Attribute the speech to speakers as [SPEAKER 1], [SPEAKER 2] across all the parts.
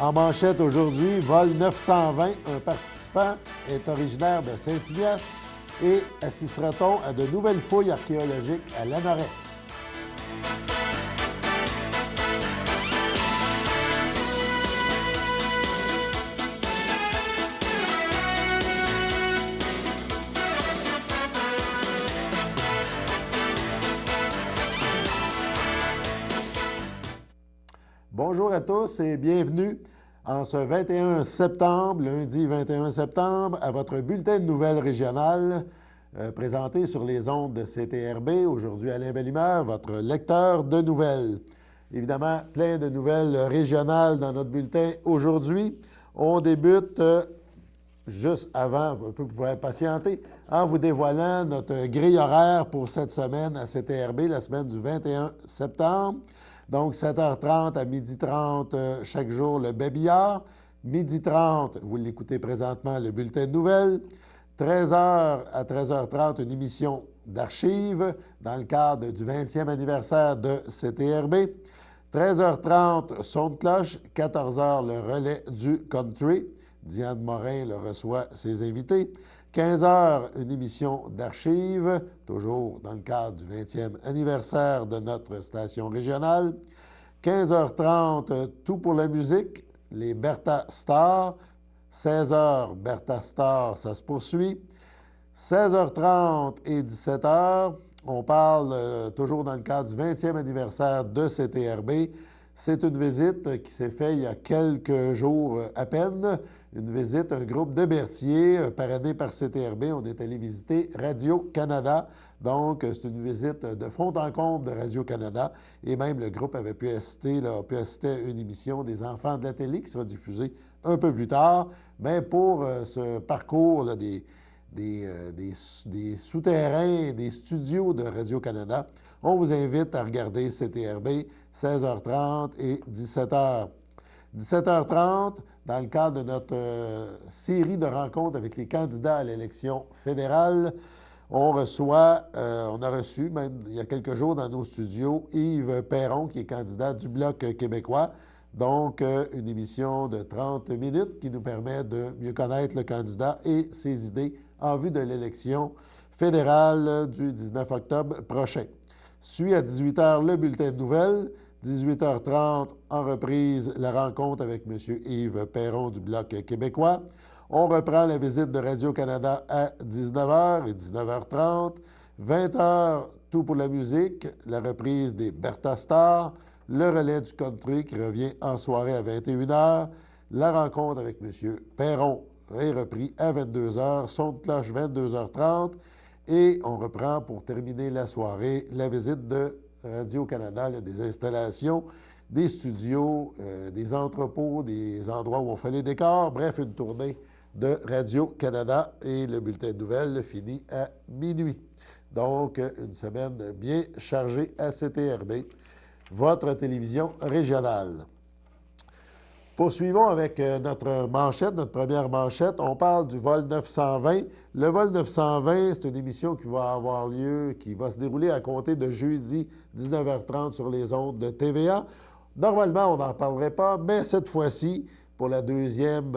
[SPEAKER 1] En manchette aujourd'hui, vol 920, un participant est originaire de Saint-Ignace et assistera-t-on à de nouvelles fouilles archéologiques à Lanoret? Bonjour à tous et bienvenue en ce 21 septembre, lundi 21 septembre, à votre bulletin de nouvelles régionales présenté sur les ondes de CTRB. Aujourd'hui, Alain Bellimeur, votre lecteur de nouvelles. Évidemment, plein de nouvelles régionales dans notre bulletin aujourd'hui. On débute juste avant, un peu pour vous patienter, en vous dévoilant notre grille horaire pour cette semaine à CTRB, la semaine du 21 septembre. Donc, 7h30 à 12h30 chaque jour, le babillard. 12h30, vous l'écoutez présentement, le bulletin de nouvelles. 13h à 13h30, une émission d'archives dans le cadre du 20e anniversaire de CTRB. 13h30, son de cloche. 14h, le relais du country. Diane Morin reçoit ses invités. 15h, une émission d'archives, toujours dans le cadre du 20e anniversaire de notre station régionale. 15h30, tout pour la musique, les Bertha Stars. 16h, Bertha Stars, ça se poursuit. 16h30 et 17h, on parle toujours dans le cadre du 20e anniversaire de CTRB. C'est une visite qui s'est faite il y a quelques jours à peine. Une visite, un groupe de Berthier parrainé par CTRB. On est allé visiter Radio-Canada. Donc, c'est une visite de fond en comble de Radio-Canada. Et même, le groupe avait pu assister à une émission des Enfants de la télé qui sera diffusée un peu plus tard. Mais pour ce parcours là, des souterrains, des studios de Radio-Canada, on vous invite à regarder CTRB 16h30 et 17h. 17h30, dans le cadre de notre série de rencontres avec les candidats à l'élection fédérale, on a reçu, même il y a quelques jours dans nos studios, Yves Perron, qui est candidat du Bloc québécois. Donc, une émission de 30 minutes qui nous permet de mieux connaître le candidat et ses idées en vue de l'élection fédérale du 19 octobre prochain. Suit à 18h le bulletin de nouvelles. 18h30, en reprise, la rencontre avec M. Yves Perron du Bloc québécois. On reprend la visite de Radio-Canada à 19h et 19h30. 20h, tout pour la musique, la reprise des Bertha Stars, le relais du country qui revient en soirée à 21h. La rencontre avec M. Perron est repris à 22h, son de cloche 22h30. Et on reprend pour terminer la soirée la visite de Radio-Canada, des installations, des studios, des entrepôts, des endroits où on fait les décors. Bref, une tournée de Radio-Canada et le bulletin de nouvelles finit à minuit. Donc, une semaine bien chargée à CTRB, votre télévision régionale. Poursuivons avec notre manchette, notre première manchette. On parle du vol 920. Le vol 920, c'est une émission qui va avoir lieu, qui va se dérouler à compter de jeudi 19h30 sur les ondes de TVA. Normalement, on n'en parlerait pas, mais cette fois-ci, pour la deuxième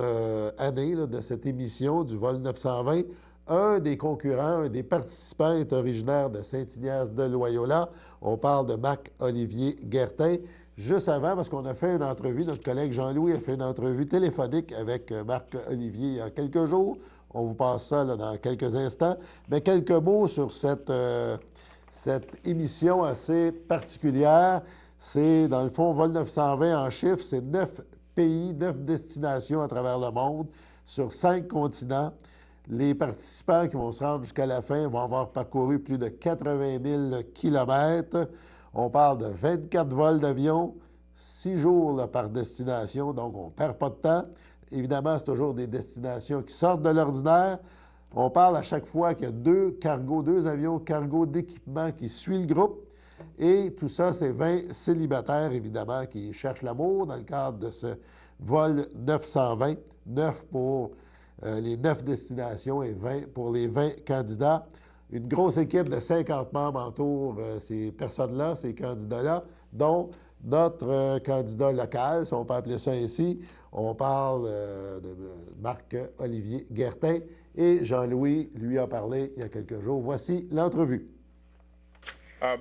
[SPEAKER 1] année de cette émission du vol 920, un des concurrents, un des participants est originaire de Saint-Ignace de Loyola. On parle de Marc-Olivier Guertin. Juste avant, parce qu'on a fait une entrevue, notre collègue Jean-Louis a fait une entrevue téléphonique avec Marc-Olivier il y a quelques jours. On vous passe ça là, dans quelques instants. Mais quelques mots sur cette émission assez particulière. C'est, dans le fond, Vol 920 en chiffres, c'est 9 pays, 9 destinations à travers le monde, sur 5 continents. Les participants qui vont se rendre jusqu'à la fin vont avoir parcouru plus de 80 000 kilomètres. On parle de 24 vols d'avion, 6 jours là, par destination, donc on ne perd pas de temps. Évidemment, c'est toujours des destinations qui sortent de l'ordinaire. On parle à chaque fois qu'il y a deux avions cargo d'équipement qui suivent le groupe. Et tout ça, c'est 20 célibataires, évidemment, qui cherchent l'amour dans le cadre de ce vol 920. 9 pour les 9 destinations et 20 pour les 20 candidats. Une grosse équipe de 50 membres entoure ces personnes-là, ces candidats-là, dont notre candidat local, si on peut appeler ça ainsi. On parle de Marc-Olivier Guertin et Jean-Louis lui a parlé il y a quelques jours. Voici l'entrevue.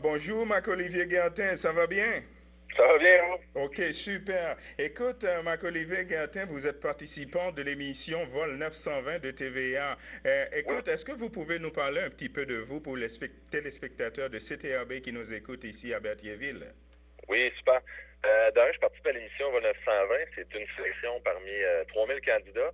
[SPEAKER 2] Bonjour, Marc-Olivier Guertin, ça va bien?
[SPEAKER 3] Ça va bien, vous?
[SPEAKER 2] OK, super. Écoute, Marc-Olivier Guertin, vous êtes participant de l'émission Vol 920 de TVA.
[SPEAKER 3] Oui,
[SPEAKER 2] Écoute, est-ce que vous pouvez nous parler un petit peu de vous pour les téléspectateurs de CTRB qui nous écoutent ici à Berthierville?
[SPEAKER 3] oui, super. D'un, je participe à l'émission Vol 920. C'est une sélection parmi 3000 candidats.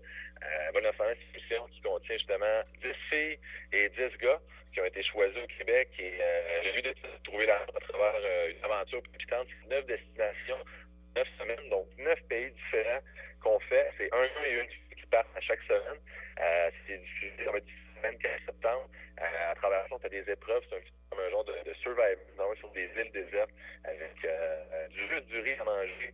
[SPEAKER 3] Vol 920, c'est une émission qui contient justement 10 filles et 10 gars qui ont été choisis au Québec. Et j'ai eu de trouver à travers une aventure palpitante. 9 destinations, 9 semaines, donc 9 pays différents qu'on fait. C'est un gars et une fille qui partent à chaque semaine. C'est diffusé, ça va être diffusé le 24 septembre. À travers ça, on fait des épreuves. C'est comme un genre de survival sur des îles désertes avec juste du riz à manger.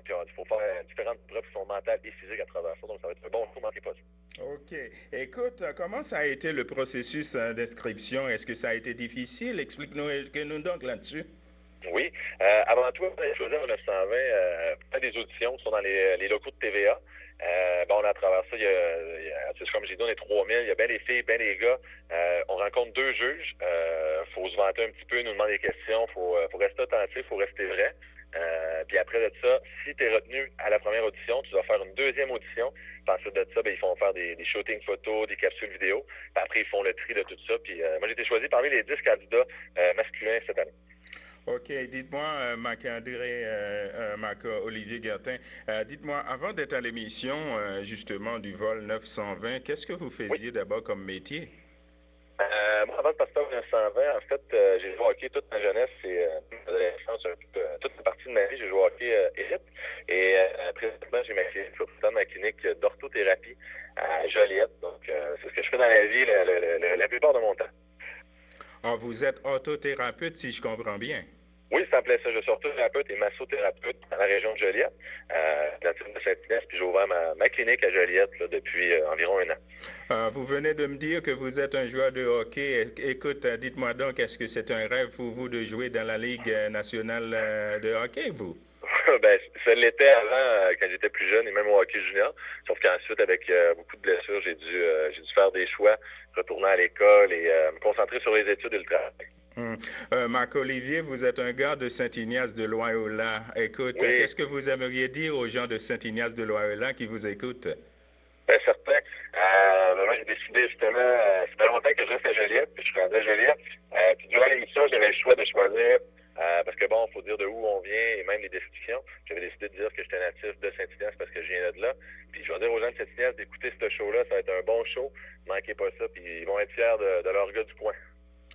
[SPEAKER 3] Puis il faut faire différentes épreuves qui sont mentales et physiques à travers ça. Donc, ça va être un bon coup, manquez pas ça.
[SPEAKER 2] OK. Écoute, comment ça a été le processus d'inscription? Est-ce que ça a été difficile? Explique-nous donc là-dessus.
[SPEAKER 3] Oui. Avant tout, on a choisi en 920 faire des auditions qui sont dans les locaux de TVA. Bon, à travers ça, comme j'ai dit, on est 3000, il y a bien des filles, bien des gars. On rencontre 2 juges. Faut se vanter un petit peu, nous demander des questions. Faut rester attentif, faut rester vrai. Puis après de ça, si tu es retenu à la première audition, tu dois faire une deuxième audition. Puis ensuite de ça, ils font faire des shootings photos, des capsules vidéo. Puis après, ils font le tri de tout ça. Puis moi, j'ai été choisi parmi les 10 candidats masculins cette année.
[SPEAKER 2] OK, dites-moi, Marc-Olivier Guertin, dites-moi, avant d'être à l'émission, justement, du vol 920, qu'est-ce que vous
[SPEAKER 3] Oui.
[SPEAKER 2] faisiez d'abord comme métier?
[SPEAKER 3] Moi, avant de passer au 920, en fait, j'ai joué au hockey toute ma jeunesse et l'adolescence, toute une partie de ma vie, j'ai joué au hockey élite. Et présentement, j'ai ma clinique, dans ma clinique d'orthothérapie à Joliette. Donc, c'est ce que je fais dans la vie la plupart de mon temps.
[SPEAKER 2] Ah, vous êtes orthothérapeute, si je comprends bien.
[SPEAKER 3] Oui, c'est en plein ça. Je suis orthothérapeute et massothérapeute dans la région de Joliette, dans le de Saint-Inès, puis j'ai ouvert ma clinique à Joliette là, depuis environ 1 an.
[SPEAKER 2] Vous venez de me dire que vous êtes un joueur de hockey. Écoute, dites-moi donc, est-ce que c'est un rêve pour vous de jouer dans la Ligue nationale de hockey, vous?
[SPEAKER 3] Ben, ça l'était avant, quand j'étais plus jeune et même au hockey junior. Sauf qu'ensuite, avec beaucoup de blessures, j'ai dû faire des choix, retourner à l'école et me concentrer sur les études et le travail.
[SPEAKER 2] Marc-Olivier, vous êtes un gars de Saint-Ignace de Loyola. Écoute,
[SPEAKER 3] Oui,
[SPEAKER 2] qu'est-ce que vous aimeriez dire aux gens de Saint-Ignace de Loyola qui vous écoutent?
[SPEAKER 3] ben, certain. Moi, j'ai décidé justement, ça fait longtemps que je reste à Joliette, puis je suis rendu à Joliette. Puis durant l'émission, j'avais le choix de choisir, parce que bon, il faut dire de où on vient et même les descriptions. J'avais décidé de dire que j'étais natif de Saint-Ignace parce que je viens de là. Puis je vais dire aux gens de Saint-Ignace d'écouter ce show-là, ça va être un bon show. Ne manquez pas ça, puis ils vont être fiers de leur gars du coin.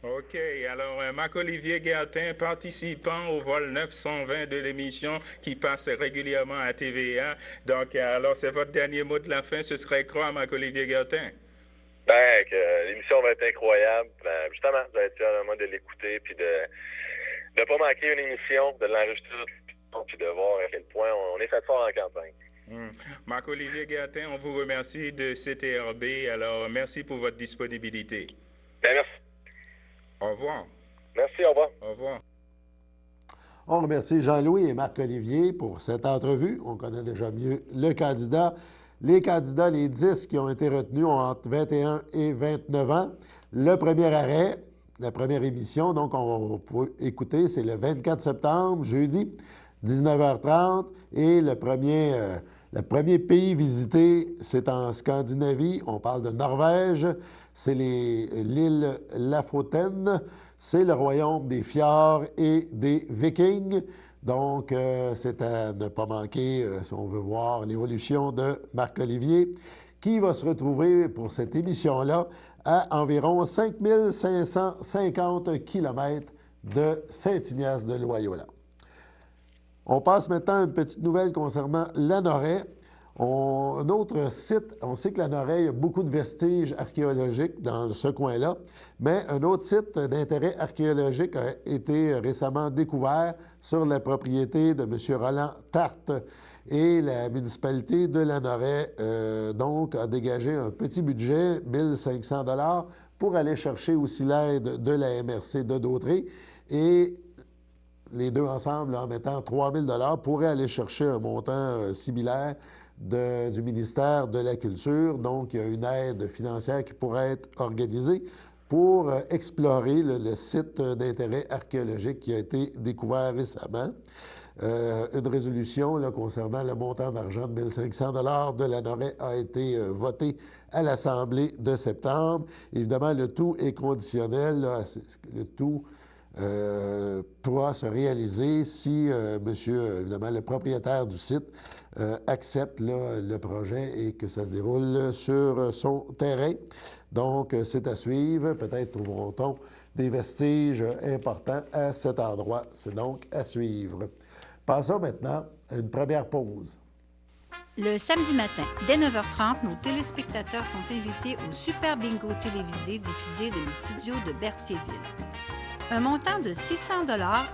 [SPEAKER 2] OK. Alors, Marc-Olivier Guertin, participant au vol 920 de l'émission qui passe régulièrement à TVA. Donc, alors, c'est votre dernier mot de la fin. Ce serait quoi, Marc-Olivier Guertin?
[SPEAKER 3] Ben, que l'émission va être incroyable. Ben, justement, vous allez être fiers de moi de l'écouter, puis de ne pas manquer une émission, de l'enregistrer, puis de voir à quel point on est fait fort en campagne.
[SPEAKER 2] Marc-Olivier Guertin, on vous remercie de CTRB. Alors, merci pour votre disponibilité.
[SPEAKER 3] Ben, merci.
[SPEAKER 2] Au revoir.
[SPEAKER 3] Merci, au revoir.
[SPEAKER 2] Au revoir.
[SPEAKER 1] On remercie Jean-Louis et Marc-Olivier pour cette entrevue. On connaît déjà mieux le candidat. Les candidats, les 10 qui ont été retenus, ont entre 21 et 29 ans. Le premier arrêt, la première émission, donc on peut écouter, c'est le 24 septembre, jeudi, 19h30. Et le premier pays visité, c'est en Scandinavie. On parle de Norvège. C'est l'île Lafoten. C'est le royaume des fjords et des Vikings. Donc, c'est à ne pas manquer si on veut voir l'évolution de Marc-Olivier, qui va se retrouver pour cette émission-là à environ 5550 km de Saint-Ignace de Loyola. On passe maintenant à une petite nouvelle concernant Lanoraie. Un autre site, on sait que Lanoraie, il y a beaucoup de vestiges archéologiques dans ce coin-là, mais un autre site d'intérêt archéologique a été récemment découvert sur la propriété de M. Roland Tarte. Et la municipalité de Lanoraie, donc, a dégagé un petit budget, 1 500 $ pour aller chercher aussi l'aide de la MRC de Dautré. Et les deux ensemble, en mettant 3 000 $ pourraient aller chercher un montant similaire du ministère de la Culture. Donc, il y a une aide financière qui pourrait être organisée pour explorer le site d'intérêt archéologique qui a été découvert récemment. Une résolution là, concernant le montant d'argent de 1 500 $ de la Noret a été votée à l'Assemblée de septembre. Évidemment, le tout est conditionnel. Là, le tout pourra se réaliser si monsieur, évidemment, le propriétaire du site accepte là, le projet et que ça se déroule sur son terrain. Donc, c'est à suivre. Peut-être trouveront-on des vestiges importants à cet endroit. C'est donc à suivre. Passons maintenant à une première pause.
[SPEAKER 4] Le samedi matin, dès 9h30, nos téléspectateurs sont invités au Super Bingo télévisé diffusé de nos studios de Berthierville. Un montant de 600 $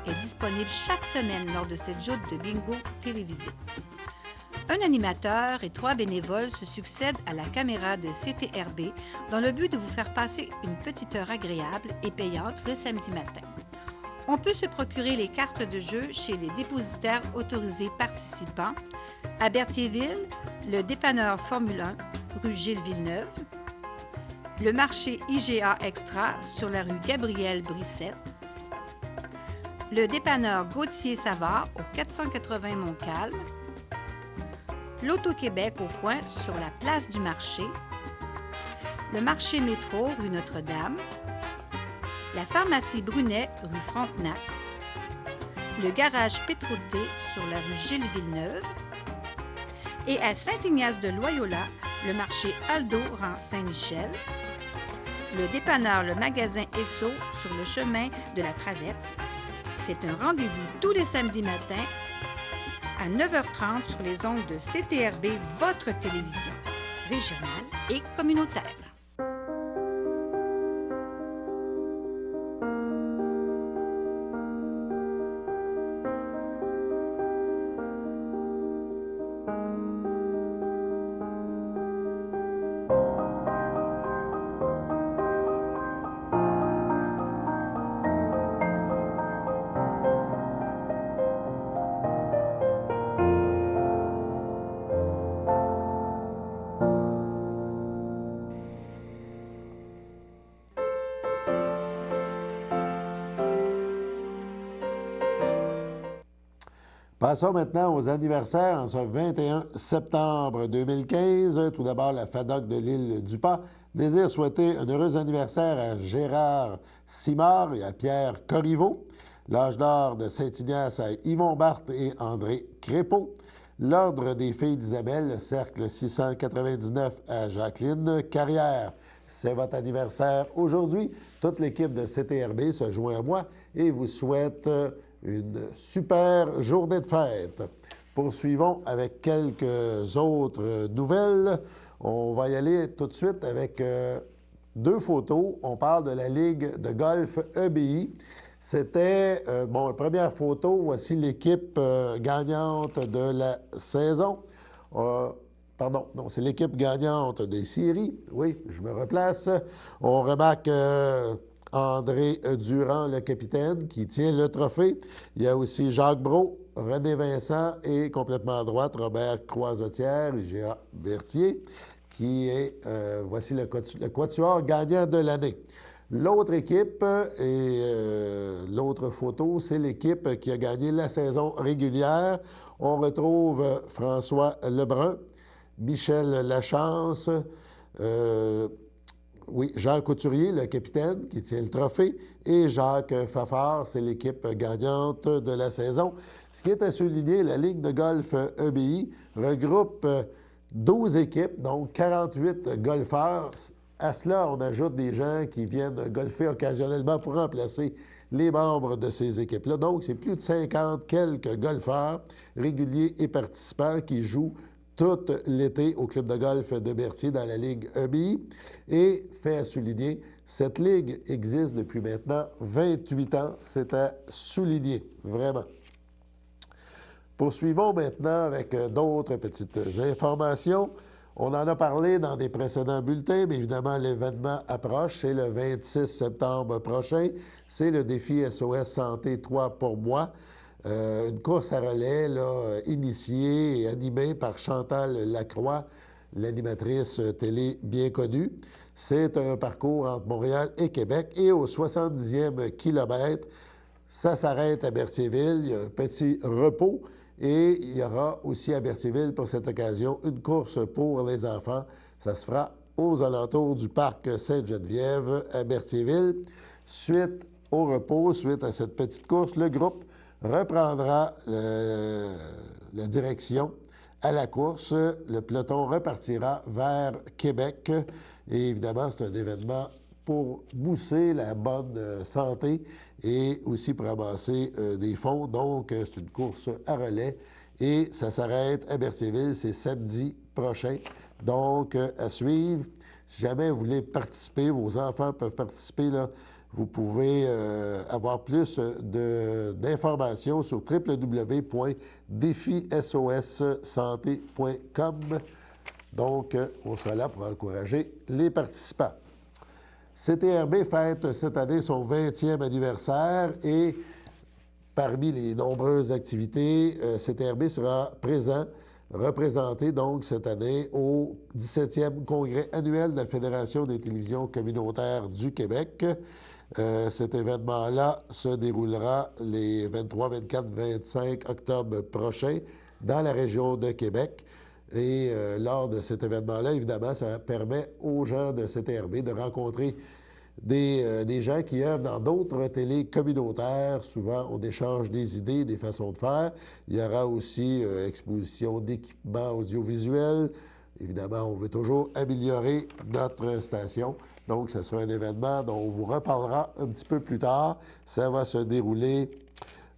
[SPEAKER 4] est disponible chaque semaine lors de cette joute de bingo télévisé. Un animateur et 3 bénévoles se succèdent à la caméra de CTRB dans le but de vous faire passer une petite heure agréable et payante le samedi matin. On peut se procurer les cartes de jeu chez les dépositaires autorisés participants à Berthierville, le dépanneur Formule 1, rue Gilles Villeneuve, le marché IGA Extra sur la rue Gabriel Brissette, le dépanneur Gauthier Savard au 480 Montcalm, l'Auto-Québec au coin sur la place du marché, le marché métro rue Notre-Dame, la pharmacie Brunet rue Frontenac, le garage Pétroté sur la rue Gilles Villeneuve et à Saint-Ignace-de-Loyola, le marché Aldo rang Saint-Michel, le dépanneur Le Magasin Esso sur le chemin de la Traverse. C'est un rendez-vous tous les samedis matins à 9h30 sur les ondes de CTRB, votre télévision régionale et communautaire.
[SPEAKER 1] Passons maintenant aux anniversaires en ce 21 septembre 2015. Tout d'abord, la FADOC de l'île du Pas désire souhaiter un heureux anniversaire à Gérard Simard et à Pierre Corriveau. L'âge d'or de Saint-Ignace à Yvon Barthes et André Crépeau. L'Ordre des filles d'Isabelle, le Cercle 699 à Jacqueline Carrière. C'est votre anniversaire aujourd'hui. Toute l'équipe de CTRB se joint à moi et vous souhaite une super journée de fête. Poursuivons avec quelques autres nouvelles. On va y aller tout de suite avec deux photos. On parle de la Ligue de golf EBI. C'était, la première photo, voici l'équipe gagnante de la saison. Pardon, non, c'est l'équipe gagnante des séries. Oui, je me replace. On remarque André Durand, le capitaine, qui tient le trophée. Il y a aussi Jacques Brault, René Vincent et complètement à droite, Robert Croisetière, IGA Berthier, qui est, voici le quatuor gagnant de l'année. L'autre équipe et l'autre photo, c'est l'équipe qui a gagné la saison régulière. On retrouve François Lebrun, Michel Lachance, Jean Couturier, le capitaine, qui tient le trophée, et Jacques Fafard, c'est l'équipe gagnante de la saison. Ce qui est à souligner, la Ligue de golf EBI regroupe 12 équipes, donc 48 golfeurs. À cela, on ajoute des gens qui viennent golfer occasionnellement pour remplacer les membres de ces équipes-là. Donc, c'est plus de 50 quelques golfeurs réguliers et participants qui jouent tout l'été au club de golf de Berthier dans la Ligue EBI. Et, fait à souligner, cette ligue existe depuis maintenant 28 ans. C'est à souligner, vraiment. Poursuivons maintenant avec d'autres petites informations. On en a parlé dans des précédents bulletins, mais évidemment, l'événement approche. C'est le 26 septembre prochain. C'est le défi SOS Santé 3 pour moi. Une course à relais là, initiée et animée par Chantal Lacroix, l'animatrice télé bien connue. C'est un parcours entre Montréal et Québec. Et au 70e kilomètre, ça s'arrête à Berthierville. Il y a un petit repos. Et il y aura aussi à Berthierville, pour cette occasion, une course pour les enfants. Ça se fera aux alentours du parc Sainte-Geneviève à Berthierville. Suite au repos, suite à cette petite course, le groupe reprendra la direction à la course. Le peloton repartira vers Québec. Et évidemment, c'est un événement pour booster la bonne santé et aussi pour amasser des fonds. Donc, c'est une course à relais et ça s'arrête à Berthierville. C'est samedi prochain. Donc, à suivre. Si jamais vous voulez participer, vos enfants peuvent participer, là, vous pouvez avoir plus d'informations sur www.défisossanté.com. Donc, on sera là pour encourager les participants. CTRB fête cette année son 20e anniversaire et parmi les nombreuses activités, CTRB sera représenté donc cette année au 17e congrès annuel de la Fédération des télévisions communautaires du Québec. Cet événement-là se déroulera les 23, 24, 25 octobre prochains dans la région de Québec. Et lors de cet événement-là, évidemment, ça permet aux gens de CTRB de rencontrer des gens qui œuvrent dans d'autres télés communautaires. Souvent, on échange des idées, des façons de faire. Il y aura aussi exposition d'équipements audiovisuels. Évidemment, on veut toujours améliorer notre station. Donc, ce sera un événement dont on vous reparlera un petit peu plus tard. Ça va se dérouler,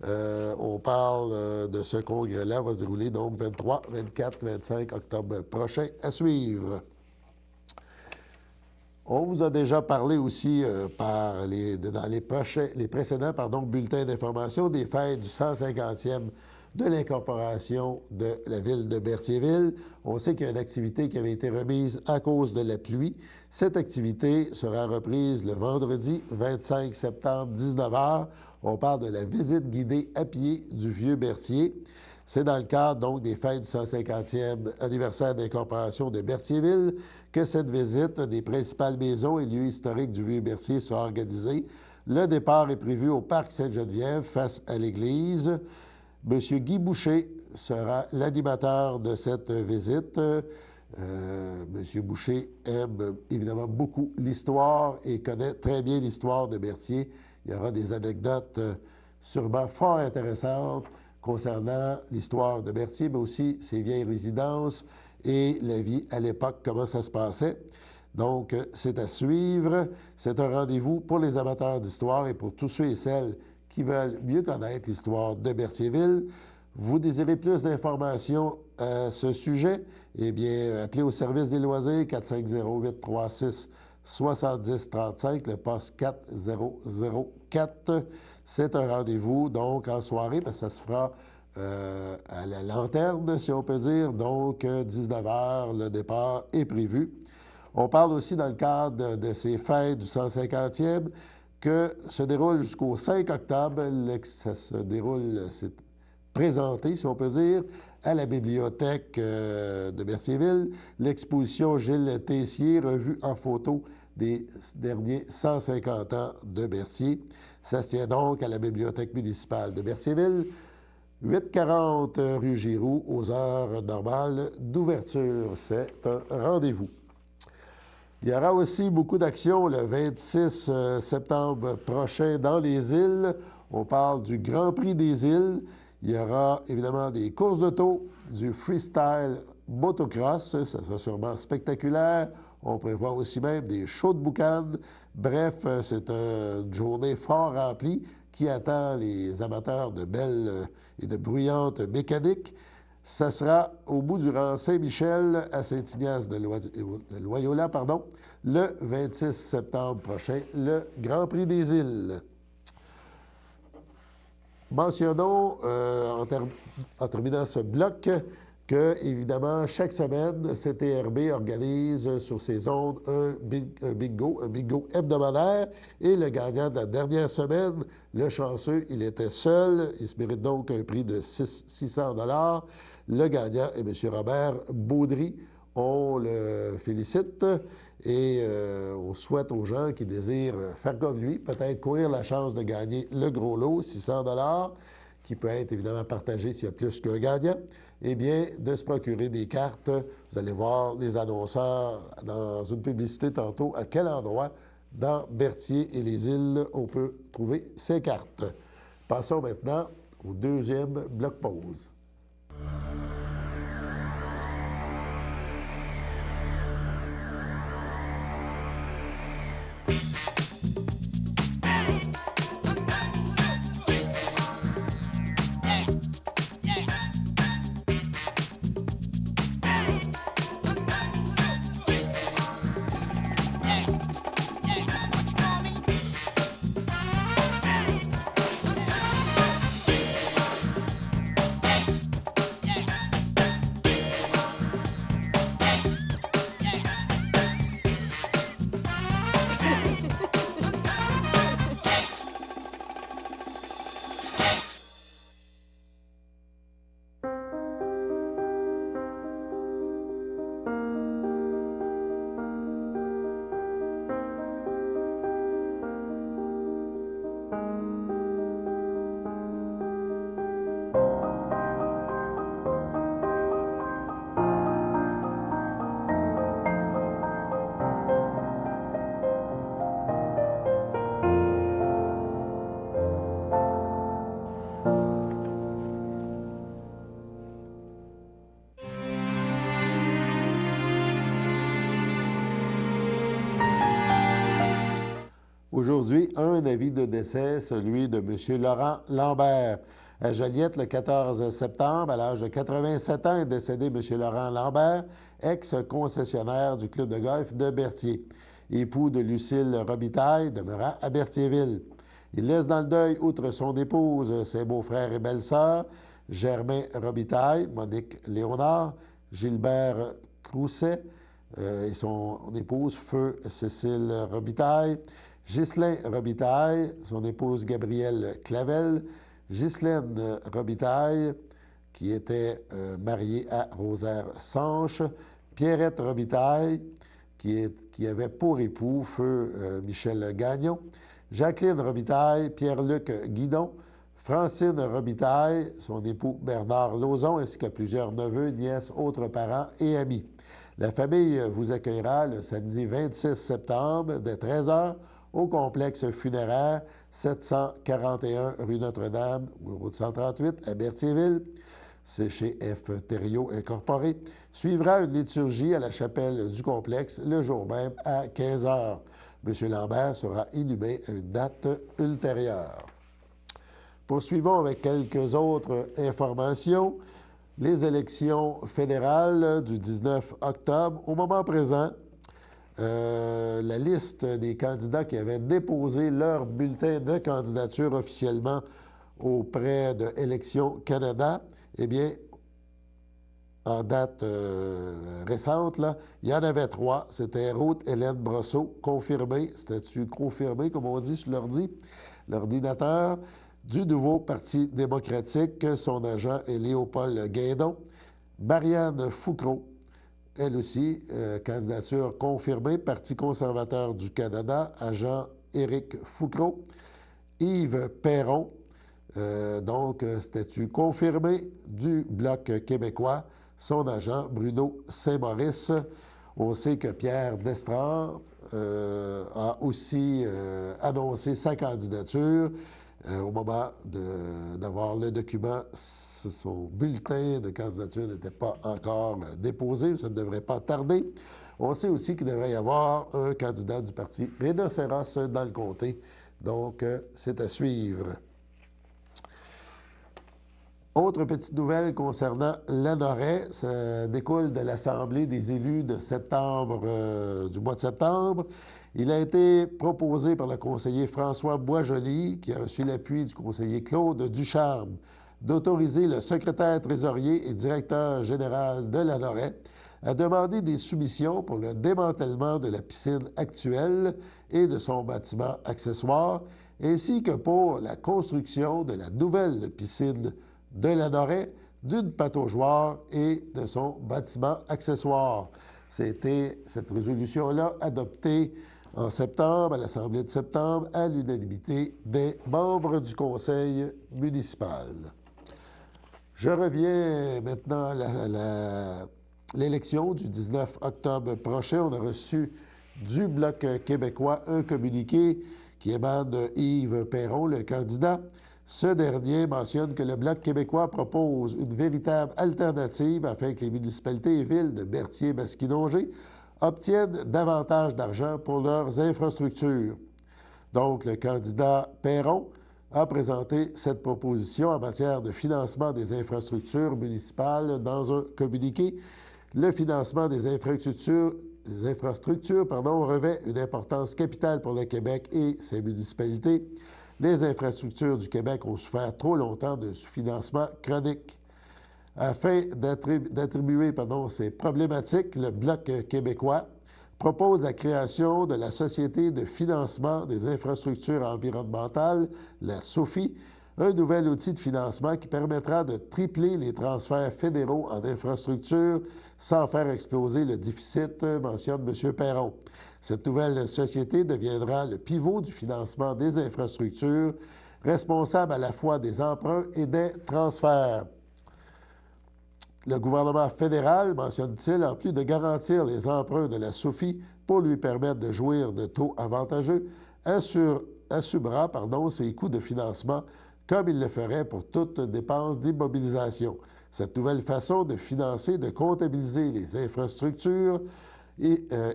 [SPEAKER 1] on parle de ce congrès-là, va se dérouler donc 23, 24, 25 octobre prochain à suivre. On vous a déjà parlé aussi dans les précédents bulletins d'information des fêtes du 150e de l'incorporation de la ville de Berthierville. On sait qu'il y a une activité qui avait été remise à cause de la pluie. Cette activité sera reprise le vendredi 25 septembre, 19h. On parle de la visite guidée à pied du Vieux-Berthier. C'est dans le cadre, donc, des fêtes du 150e anniversaire d'incorporation de Berthierville que cette visite des principales maisons et lieux historiques du Vieux-Berthier sera organisée. Le départ est prévu au parc Sainte-Geneviève, face à l'église. M. Guy Boucher sera l'animateur de cette visite. M. Boucher aime évidemment beaucoup l'histoire et connaît très bien l'histoire de Berthier. Il y aura des anecdotes sûrement fort intéressantes concernant l'histoire de Berthier, mais aussi ses vieilles résidences et la vie à l'époque, comment ça se passait. Donc, c'est à suivre. C'est un rendez-vous pour les amateurs d'histoire et pour tous ceux et celles qui veulent mieux connaître l'histoire de Berthierville. Vous désirez plus d'informations à ce sujet? Eh bien, appelez au service des loisirs 450-836-7035, le poste 4004. C'est un rendez-vous, donc, en soirée, parce que ça se fera à la lanterne, si on peut dire. Donc, 19h, le départ est prévu. On parle aussi, dans le cadre de ces fêtes du 150e, que se déroule jusqu'au 5 octobre. Ça se déroule, c'est présenté, si on peut dire, à la bibliothèque de Berthierville, l'exposition Gilles Tessier, revue en photo des derniers 150 ans de Berthier. Ça se tient donc à la bibliothèque municipale de Berthierville, 840 rue Giroux, aux heures normales d'ouverture. C'est un rendez-vous. Il y aura aussi beaucoup d'actions le 26 septembre prochain dans les îles. On parle du Grand Prix des îles. Il y aura évidemment des courses d'auto, du freestyle motocross. Ça sera sûrement spectaculaire. On prévoit aussi même des shows de boucan. Bref, c'est une journée fort remplie qui attend les amateurs de belles et de bruyantes mécaniques. Ça sera au bout du rang Saint-Michel à Saint-Ignace de Loyola, le 26 septembre prochain, le Grand Prix des îles. Mentionnons, en terminant ce bloc, que, évidemment, chaque semaine, CTRB organise sur ses ondes un bingo hebdomadaire. Et le gagnant de la dernière semaine, le chanceux, il était seul. Il se mérite donc un prix de 600 $. Le gagnant est M. Robert Baudry. On le félicite et on souhaite aux gens qui désirent faire comme lui, peut-être courir la chance de gagner le gros lot, 600 $, qui peut être évidemment partagé s'il y a plus qu'un gagnant, eh bien, de se procurer des cartes. Vous allez voir les annonceurs dans une publicité tantôt à quel endroit dans Berthier et les îles on peut trouver ces cartes. Passons maintenant au deuxième bloc pause. Aujourd'hui, un avis de décès, celui de M. Laurent Lambert. À Joliette, le 14 septembre, à l'âge de 87 ans, est décédé M. Laurent Lambert, ex-concessionnaire du club de golf de Berthier, époux de Lucille Robitaille, demeurant à Berthierville. Il laisse dans le deuil, outre son épouse, ses beaux-frères et belles-sœurs, Germain Robitaille, Monique Léonard, Gilbert Crousset et son épouse, Feu Cécile Robitaille, Ghislain Robitaille, son épouse Gabrielle Clavel, Ghislaine Robitaille, qui était mariée à Rosaire Sanche, Pierrette Robitaille, qui avait pour époux Feu Michel Gagnon, Jacqueline Robitaille, Pierre-Luc Guidon, Francine Robitaille, son époux Bernard Lauzon, ainsi que plusieurs neveux, nièces, autres parents et amis. La famille vous accueillera le samedi 26 septembre dès 13h au complexe funéraire 741 rue Notre-Dame, route 138 à Berthierville. C'est chez F. Thériault Incorporé. Suivra une liturgie à la chapelle du complexe le jour même à 15h. M. Lambert sera inhumé à une date ultérieure. Poursuivons avec quelques autres informations. Les élections fédérales du 19 octobre. Au moment présent, la liste des candidats qui avaient déposé leur bulletin de candidature officiellement auprès de Élections Canada, eh bien, en date récente, là, il y en avait 3. C'était Ruth Hélène Brosseau, confirmée, statut confirmé, comme on dit sur l'ordinateur, du nouveau Parti démocratique. Son agent est Léopold Guindon. Marianne Foucault, elle aussi, candidature confirmée, Parti conservateur du Canada, agent Éric Foucault. Yves Perron, donc statut confirmé du Bloc québécois, son agent Bruno Saint-Maurice. On sait que Pierre Destrand a aussi annoncé sa candidature. Au moment d'avoir le document, son bulletin de candidature n'était pas encore déposé, ça ne devrait pas tarder. On sait aussi qu'il devrait y avoir un candidat du parti Rhinocéros dans le comté, donc c'est à suivre. Autre petite nouvelle concernant Lanoraie, ça découle de l'Assemblée des élus de septembre, du mois de septembre. Il a été proposé par le conseiller François Boisjoli, qui a reçu l'appui du conseiller Claude Ducharme. d'autoriser le secrétaire trésorier et directeur général de la NORAD à demander des soumissions pour le démantèlement de la piscine actuelle et de son bâtiment accessoire, ainsi que pour la construction de la nouvelle piscine de la NORAD, d'une pataugeoire et de son bâtiment accessoire. C'était cette résolution-là adoptée en septembre, à l'Assemblée de septembre, à l'unanimité des membres du conseil municipal. Je reviens maintenant à l'élection du 19 octobre prochain. On a reçu du Bloc québécois un communiqué qui émane de Yves Perron, le candidat. Ce dernier mentionne que le Bloc québécois propose une véritable alternative afin que les municipalités et villes de Berthier, Masquinongé obtiennent davantage d'argent pour leurs infrastructures. Donc, le candidat Perron a présenté cette proposition en matière de financement des infrastructures municipales dans un communiqué. Le financement des infrastructures revêt une importance capitale pour le Québec et ses municipalités. Les infrastructures du Québec ont souffert trop longtemps de sous-financement chronique. Afin d'attribuer ces problématiques, le Bloc québécois propose la création de la Société de financement des infrastructures environnementales, la SOFI, un nouvel outil de financement qui permettra de tripler les transferts fédéraux en infrastructures sans faire exploser le déficit, mentionne M. Perron. Cette nouvelle société deviendra le pivot du financement des infrastructures, responsable à la fois des emprunts et des transferts. Le gouvernement fédéral, mentionne-t-il, en plus de garantir les emprunts de la SOFI pour lui permettre de jouir de taux avantageux, assumera ses coûts de financement comme il le ferait pour toute dépense d'immobilisation. Cette nouvelle façon de financer, de comptabiliser les infrastructures,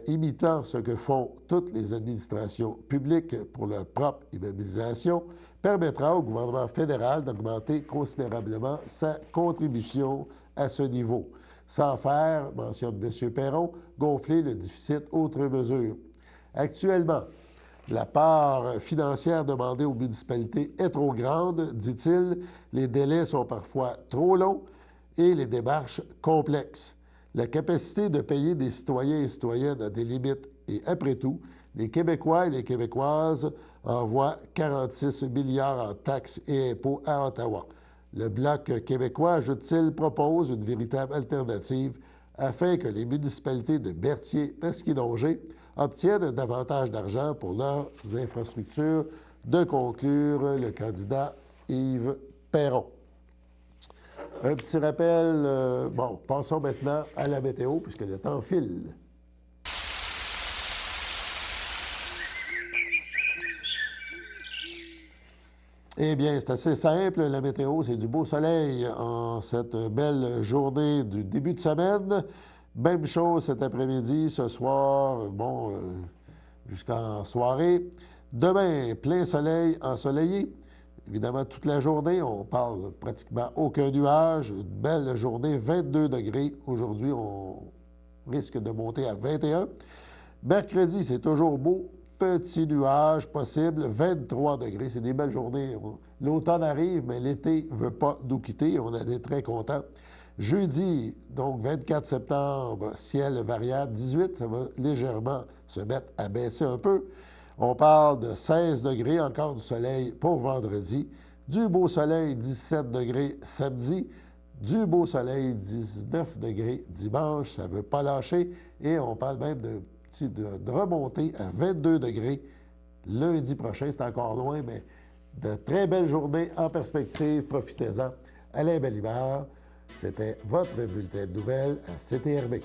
[SPEAKER 1] imitant ce que font toutes les administrations publiques pour leur propre immobilisation, permettra au gouvernement fédéral d'augmenter considérablement sa contribution à ce niveau, sans faire, mentionne M. Perron, gonfler le déficit outre mesure. Actuellement, la part financière demandée aux municipalités est trop grande, dit-il. Les délais sont parfois trop longs et les démarches complexes. La capacité de payer des citoyens et citoyennes a des limites et après tout, les Québécois et les Québécoises envoient 46 milliards en taxes et impôts à Ottawa. Le Bloc québécois, ajoute-t-il, propose une véritable alternative afin que les municipalités de Berthier, Masquinongé obtiennent davantage d'argent pour leurs infrastructures, de conclure le candidat Yves Perron. Un petit rappel, passons maintenant à la météo, puisque le temps file. Eh bien, c'est assez simple. La météo, c'est du beau soleil en cette belle journée du début de semaine. Même chose cet après-midi, ce soir, jusqu'en soirée. Demain, plein soleil ensoleillé. Évidemment, toute la journée, on parle pratiquement aucun nuage. Une belle journée, 22 degrés. Aujourd'hui, on risque de monter à 21. Mercredi, c'est toujours beau. Petit nuage possible, 23 degrés. C'est des belles journées. L'automne arrive, mais l'été ne veut pas nous quitter. On est très contents. Jeudi, donc 24 septembre, ciel variable. 18, ça va légèrement se mettre à baisser un peu. On parle de 16 degrés, encore du soleil pour vendredi. Du beau soleil, 17 degrés samedi. Du beau soleil, 19 degrés dimanche. Ça ne veut pas lâcher. Et on parle même de remonter à 22 degrés lundi prochain. C'est encore loin, mais de très belles journées en perspective. Profitez-en. Alain Bellimard, c'était votre bulletin de nouvelles à CTRB.